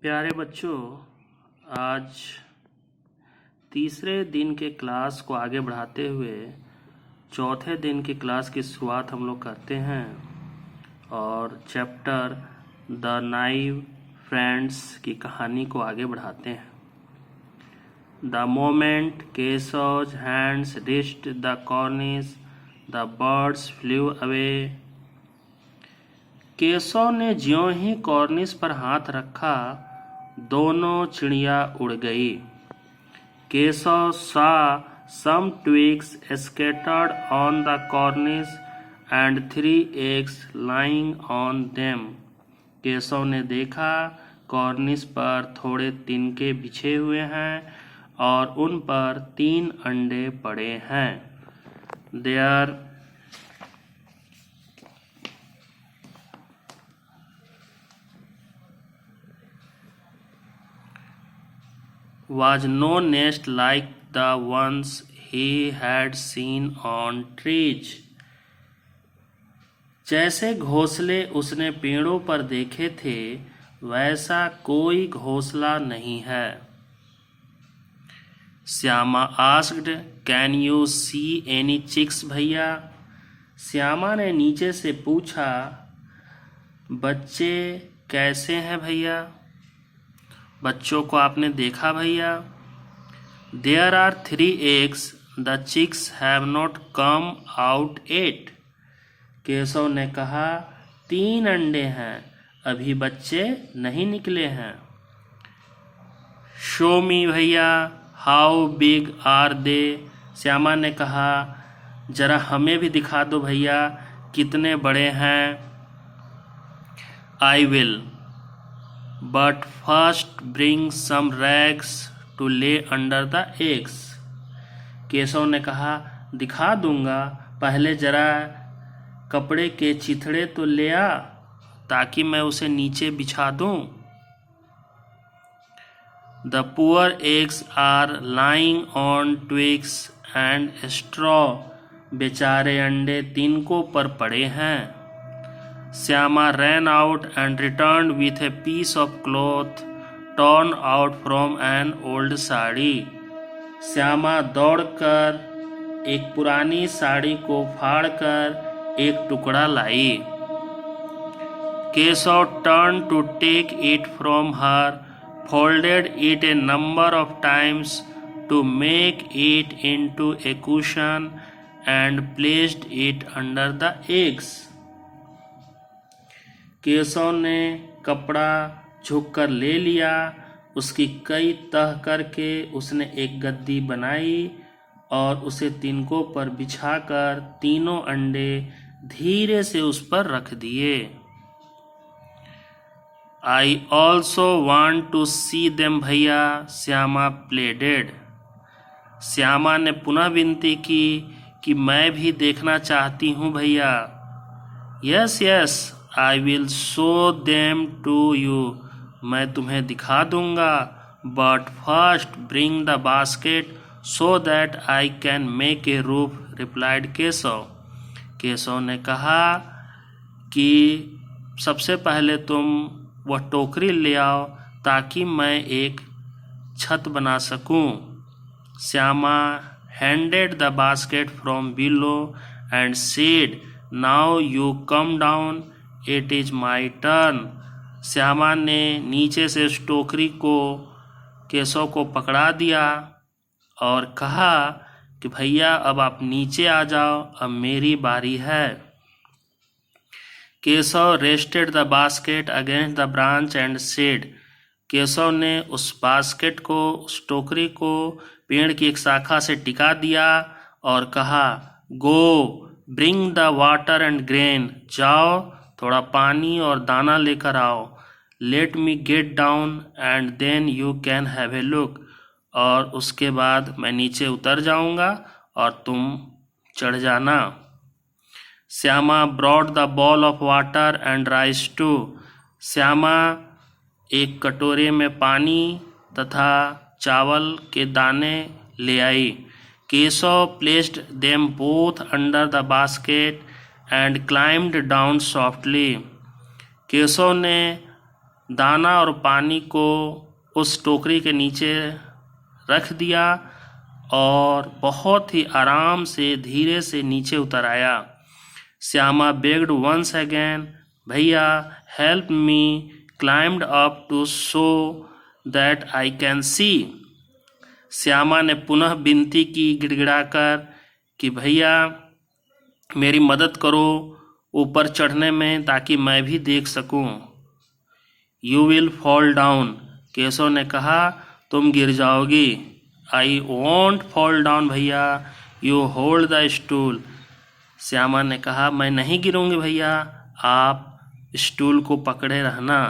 प्यारे बच्चों, आज तीसरे दिन के क्लास को आगे बढ़ाते हुए चौथे दिन की क्लास की शुरुआत हम लोग करते हैं और चैप्टर द नाइव फ्रेंड्स की कहानी को आगे बढ़ाते हैं। द मोमेंट केशव's hands reached the cornice the birds flew away. Keshav ने ज्यों ही कॉर्निस पर हाथ रखा, दोनों चिड़िया उड़ गई। Keshav saw some twigs scattered on the cornice and 3 eggs lying on them. Keshav ने देखा कॉर्निस पर थोड़े तिनके बिछे हुए हैं और उन पर 3 अंडे पड़े हैं। There was no nest like the ones he had seen on trees. जैसे घोंसले उसने पेड़ों पर देखे थे, वैसा कोई घोंसला नहीं है। Shyama asked, can you see any chicks भैया? श्यामा ने नीचे से पूछा, बच्चे कैसे हैं भैया? बच्चों को आपने देखा भैया? There are 3 eggs. The chicks have not come out yet. Keshav ने कहा, 3 अंडे हैं, अभी बच्चे नहीं निकले हैं। Show me भैया, how big are they? Shyama ने कहा, जरा हमें भी दिखा दो भैया, कितने बड़े हैं। I will. But first bring some rags to lay under the eggs. Keshav ने कहा, दिखा दूंगा, पहले जरा कपड़े के चिथड़े तो ले आ, ताकि मैं उसे नीचे बिछा दूं। The poor eggs are lying on twigs and straw. बेचारे अंडे तिनकों पर पड़े हैं। Syama ran out and returned with a piece of cloth torn out from an old sari. Shyama दौड़कर एक पुरानी साड़ी को फाड़कर एक टुकड़ा लाई। Keshav turned to take it from her, folded it a number of times to make it into a cushion and placed it under the eggs. Keshav ने कपड़ा झुककर ले लिया, उसकी कई तह करके उसने एक गद्दी बनाई और उसे तिनकों पर बिछाकर तीनों अंडे धीरे से उस पर रख दिए। I also want to see them भैया, श्यामा प्लेडेड। श्यामा ने पुनः विनती की कि मैं भी देखना चाहती हूँ भैया। Yes, yes, I will show them to you. मैं तुम्हें दिखा दूंगा, but first bring the basket so that I can make a roof, replied Keshav. Keshav ने कहा कि सबसे पहले तुम वह टोकरी ले आओ ताकि मैं एक छत बना सकूं। Shyama handed the basket from below and said, now you come down. It is my turn. Shyama ने नीचे से उस टोकरी को केशव को पकड़ा दिया और कहा कि भैया अब आप नीचे आ जाओ, अब मेरी बारी है। Keshav rested the basket against the branch and said. Keshav ने उस बास्केट को, उस टोकरी को पेड़ की एक शाखा से टिका दिया और कहा, go bring the water and grain. जाओ, थोड़ा पानी और दाना लेकर आओ। Let me get down and then you can have a look. और उसके बाद मैं नीचे उतर जाऊंगा और तुम चढ़ जाना। Shyama brought the bowl of water and rice too. Shyama एक कटोरे में पानी तथा चावल के दाने ले आई। Keshav placed them both under the basket and climbed down softly. Keshav ने दाना और पानी को उस टोकरी के नीचे रख दिया और बहुत ही आराम से धीरे से नीचे उतर आया। श्यामा बेग्ड वंस अगेन, भैया help me, climbed up to show that I can see. Shyama ने पुनः विनती की गिड़गिड़ाकर कि भैया मेरी मदद करो ऊपर चढ़ने में ताकि मैं भी देख सकूं। You will fall down, Keshav ने कहा, तुम गिर जाओगी। आई वॉन्ट फॉल डाउन भैया, you hold the stool. Shyama ने कहा, मैं नहीं गिरूंगी भैया, आप स्टूल को पकड़े रहना।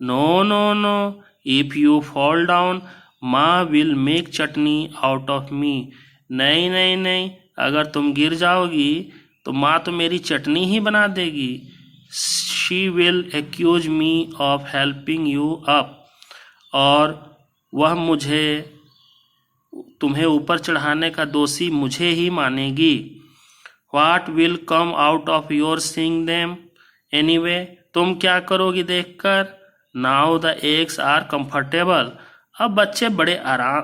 No no no, if you fall down माँ will make chutney out of me. नहीं नहीं नहीं, अगर तुम गिर जाओगी तो माँ तो मेरी चटनी ही बना देगी। She will accuse me of helping you up, और वह मुझे तुम्हें ऊपर चढ़ाने का दोषी मुझे ही मानेगी। What will come out of your seeing them anyway, तुम क्या करोगी देखकर। Now the eggs are comfortable, अब बच्चे बड़े आराम,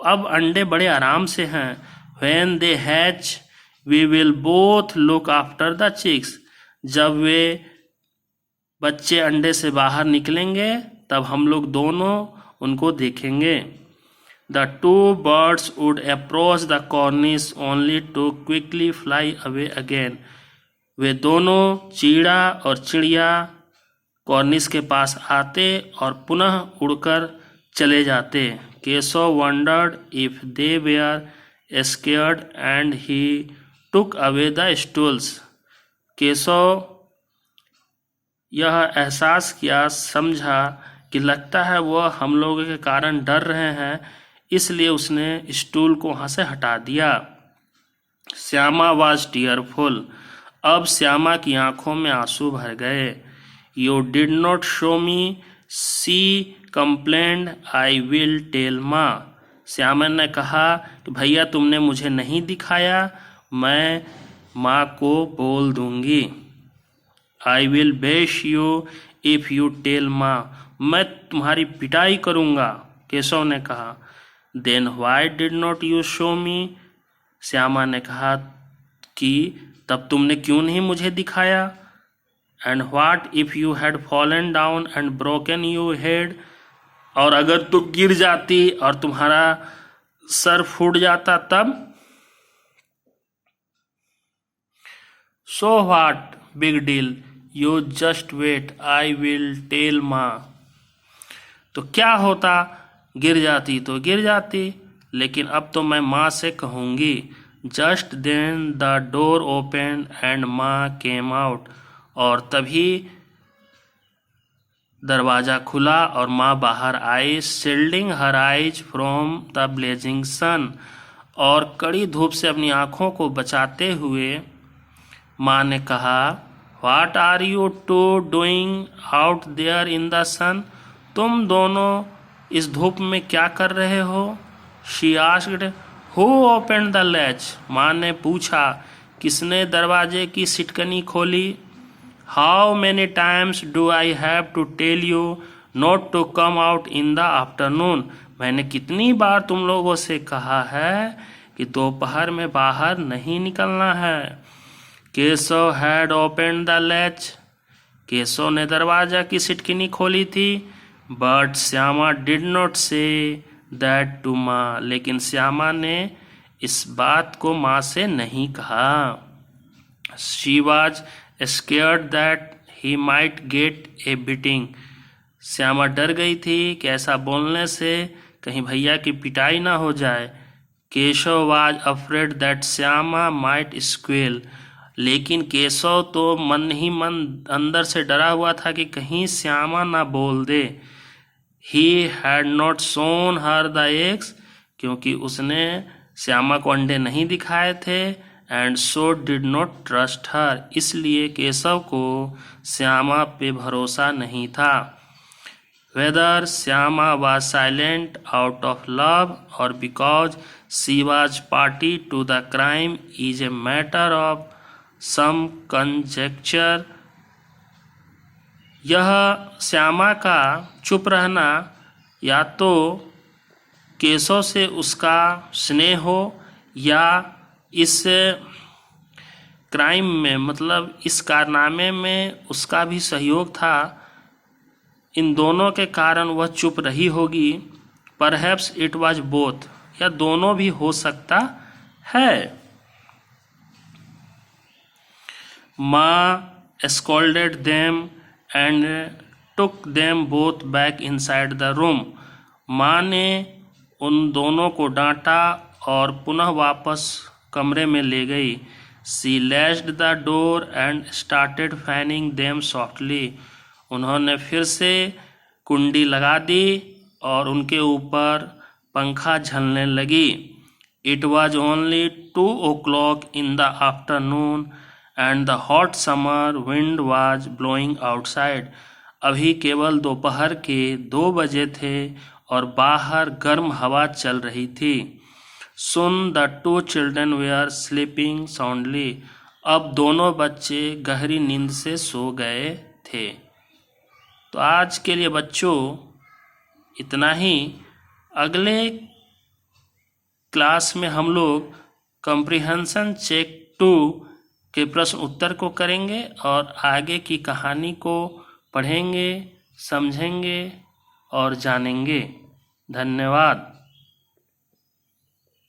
अब अंडे बड़े आराम से हैं। When they hatch we will both look after the chicks, जब वे बच्चे अंडे से बाहर निकलेंगे तब हम लोग दोनों उनको देखेंगे। The two birds would approach the cornice only to quickly fly away again. वे दोनों चिड़ा और चिड़िया कॉर्निस के पास आते और पुनः उड़कर चले जाते। Keshav wondered if they were scared and he took away the stools. Keshav यह एहसास किया, समझा कि लगता है वह हम लोगों के कारण डर रहे हैं, इसलिए उसने स्टूल को वहाँ से हटा दिया। श्यामा वाज टीयरफुल, अब श्यामा की आंखों में आंसू भर गए। You did not show me, she complained, I will tell माँ। श्यामा ने कहा कि भैया तुमने मुझे नहीं दिखाया, मैं माँ को बोल दूंगी। I will bash you if you tell माँ, मैं तुम्हारी पिटाई करूँगा, केशव ने कहा। Then why did not you show me, Shyama ने कहा कि तब तुमने क्यों नहीं मुझे दिखाया। And what if you had fallen down and broken your head, और अगर तुम गिर जाती और तुम्हारा सर फूट जाता तब। So what big deal, you just wait, I will tell माँ। तो क्या होता, गिर जाती तो गिर जाती, लेकिन अब तो मैं माँ से कहूँगी। Just then the door open and माँ केम आउट, और तभी दरवाज़ा खुला और माँ बाहर आई। Shielding her eyes from the blazing sun, और कड़ी धूप से अपनी आँखों को बचाते हुए माँ ने कहा, what are you two doing out there in the sun, तुम दोनों इस धूप में क्या कर रहे हो। She asked, who open the latch, माँ ने पूछा, किसने दरवाजे की सिटकनी खोली। How many times do I have to tell you not to come out in the afternoon, मैंने कितनी बार तुम लोगों से कहा है कि दोपहर में बाहर नहीं निकलना है। Keshav had open the latch, Keshav ने दरवाजा की सिटकनी खोली थी। But Shyama did not say that to माँ, लेकिन श्यामा ने इस बात को माँ से नहीं कहा। She was scared that he might get A beating, Shyama डर गई थी कि ऐसा बोलने से कहीं भैया की पिटाई ना हो जाए। Keshav was afraid that Shyama might squeal, लेकिन केशव तो मन ही मन अंदर से डरा हुआ था कि कहीं श्यामा ना बोल दे। He had not shown her the eggs, क्योंकि उसने श्यामा को अंडे नहीं दिखाए थे। And so did not trust her, इसलिए केशव को श्यामा पे भरोसा नहीं था। Whether Shyama was silent out of love और because she was party to the crime is a matter of some conjecture, यह श्यामा का चुप रहना या तो केशव से उसका स्नेह हो या इस क्राइम में मतलब इस कारनामे में उसका भी सहयोग था, इन दोनों के कारण वह चुप रही होगी। परहैप्स इट वाज बोथ, या दोनों भी हो सकता है। माँ scolded them and took them both back inside the room. माँ ने उन दोनों को डांटा और पुनः वापस कमरे में ले गई। She latched the door and started fanning them softly. उन्होंने फिर से कुंडी लगा दी और उनके ऊपर पंखा झलने लगी। It was only 2 o'clock in the afternoon and the hot summer wind was blowing outside. अभी केवल दोपहर के 2 बजे थे और बाहर गर्म हवा चल रही थी। Soon the 2 children were sleeping soundly. अब दोनों बच्चे गहरी नींद से सो गए थे। तो आज के लिए बच्चों इतना ही। अगले क्लास में हम लोग कॉम्प्रिहेंशन चेक 2 के प्रश्न उत्तर को करेंगे और आगे की कहानी को पढ़ेंगे, समझेंगे और जानेंगे। धन्यवाद।